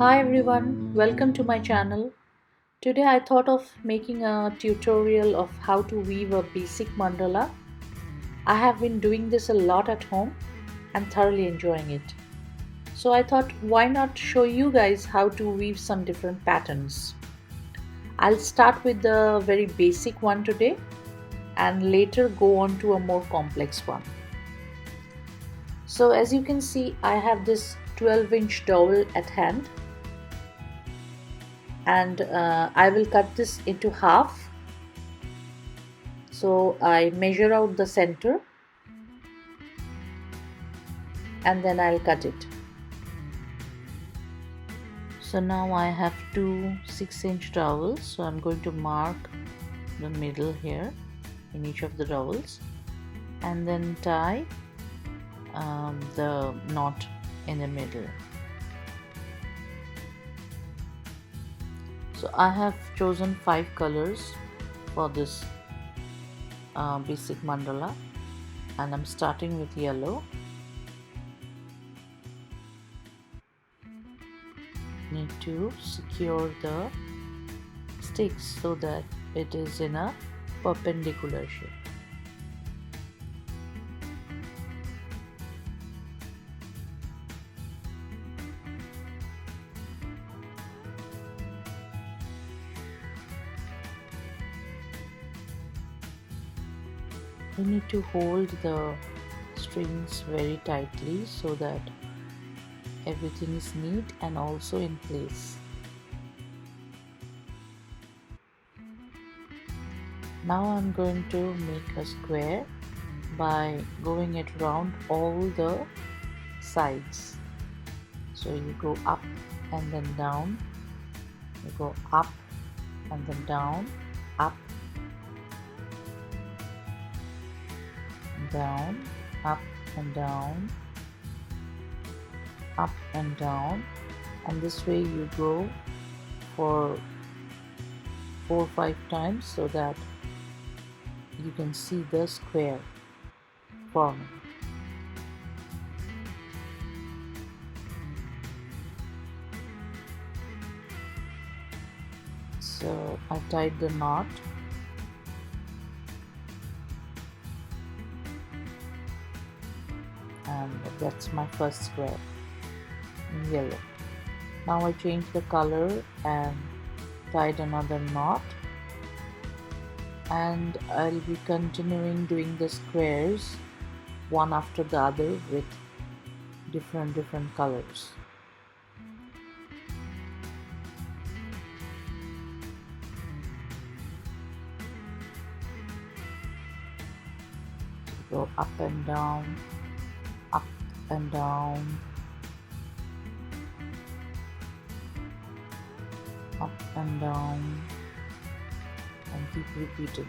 Hi everyone, welcome to my channel. Today I thought of making a tutorial of how to weave a basic mandala. I have been doing this a lot at home and thoroughly enjoying it. So I thought why not show you guys how to weave some different patterns. I'll start with the very basic one today and later go on to a more complex one. So as you can see, I have this 12-inch dowel at hand and I will cut this into half. So I measure out the center and then I'll cut it. So now I have two 6-inch dowels, so I'm going to mark the middle here in each of the dowels and then tie the knot in the middle. So I have chosen 5 colors for this basic mandala and I'm starting with yellow. Need to secure the sticks so that it is in a perpendicular shape. We need to hold the strings very tightly so that everything is neat and also in place. Now I'm going to make a square by going it round all the sides. So you go up and then down, you go up and then down, up, down, up and down, up and down, and this way you go for 4 or 5 times so that you can see the square forming. So I tied the knot and that's my first square in yellow. Now I changed the color and tied another knot, and I'll be continuing doing the squares one after the other with different colors. So go up and down, up and down, up and down, and keep repeating.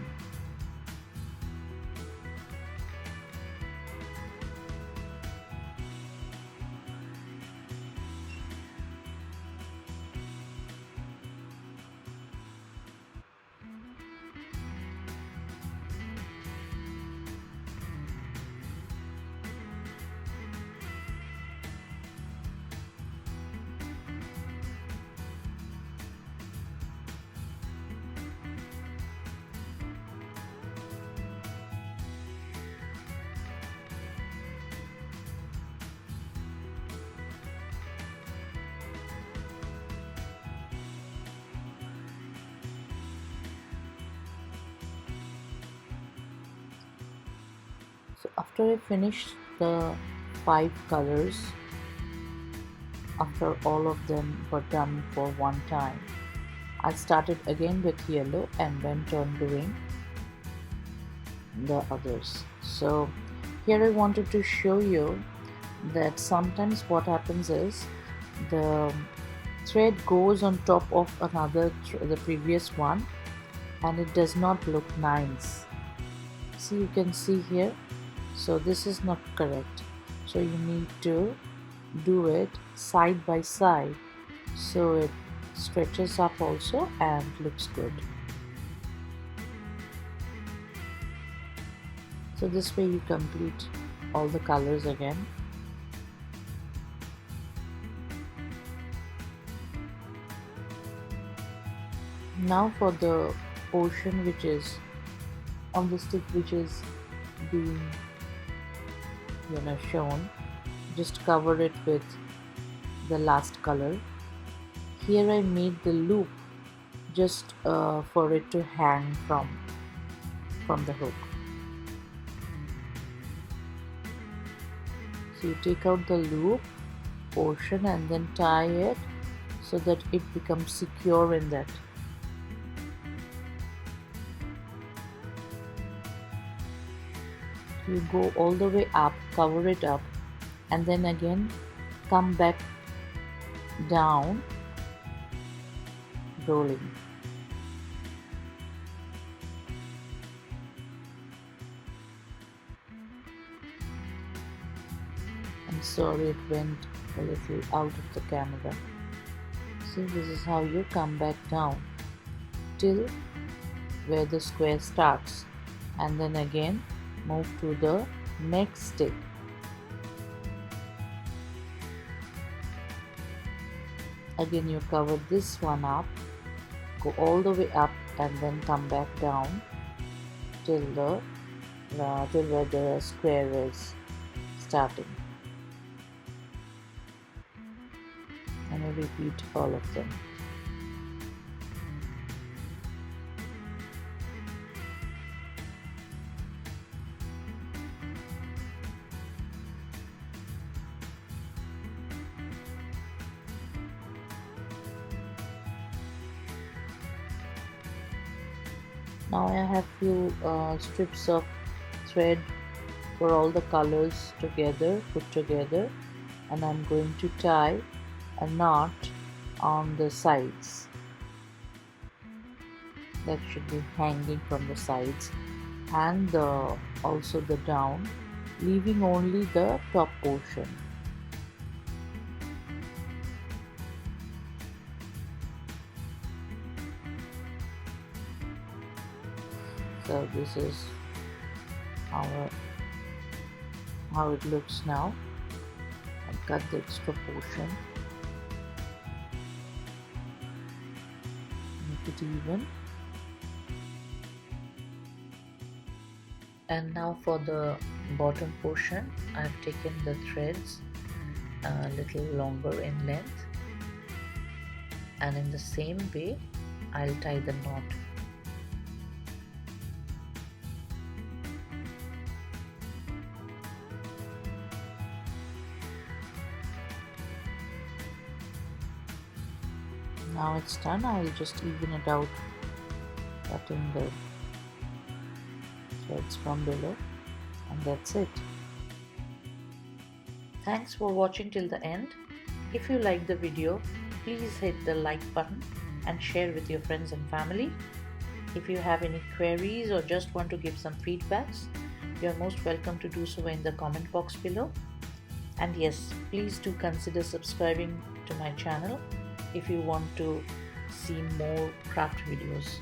So after I finish the 5 colors, after all of them were done for one time, I started again with yellow and went on doing the others. So here I wanted to show you that sometimes what happens is the thread goes on top of another the previous one and it does not look nice. See, you can see here, so this is not correct. So you need to do it side by side so it stretches up also and looks good. So this way you complete all the colors again. Now for the portion which is on the stick, which is being shown, just cover it with the last color. Here I made the loop just for it to hang from the hook. So you take out the loop portion and then tie it so that it becomes secure in that. You go all the way up, cover it up, and then again come back down, rolling. I'm sorry it went a little out of the camera. See, this is how you come back down till where the square starts, and then again move to the next stick. Again you cover this one up, go all the way up and then come back down till where the square is starting, and I repeat all of them. Now I have few strips of thread for all the colors together, put together, and I'm going to tie a knot on the sides that should be hanging from the sides, and also the down, leaving only the top portion. So this is how it looks now. I cut the extra portion, make it even. And now for the bottom portion, I've taken the threads a little longer in length, and in the same way I'll tie the knot. Now it's done. I'll just even it out, cutting the threads from below, and that's it. Thanks for watching till the end. If you like the video, please hit the like button and share with your friends and family. If you have any queries or just want to give some feedbacks, you are most welcome to do so in the comment box below. And yes, please do consider subscribing to my channel if you want to see more craft videos.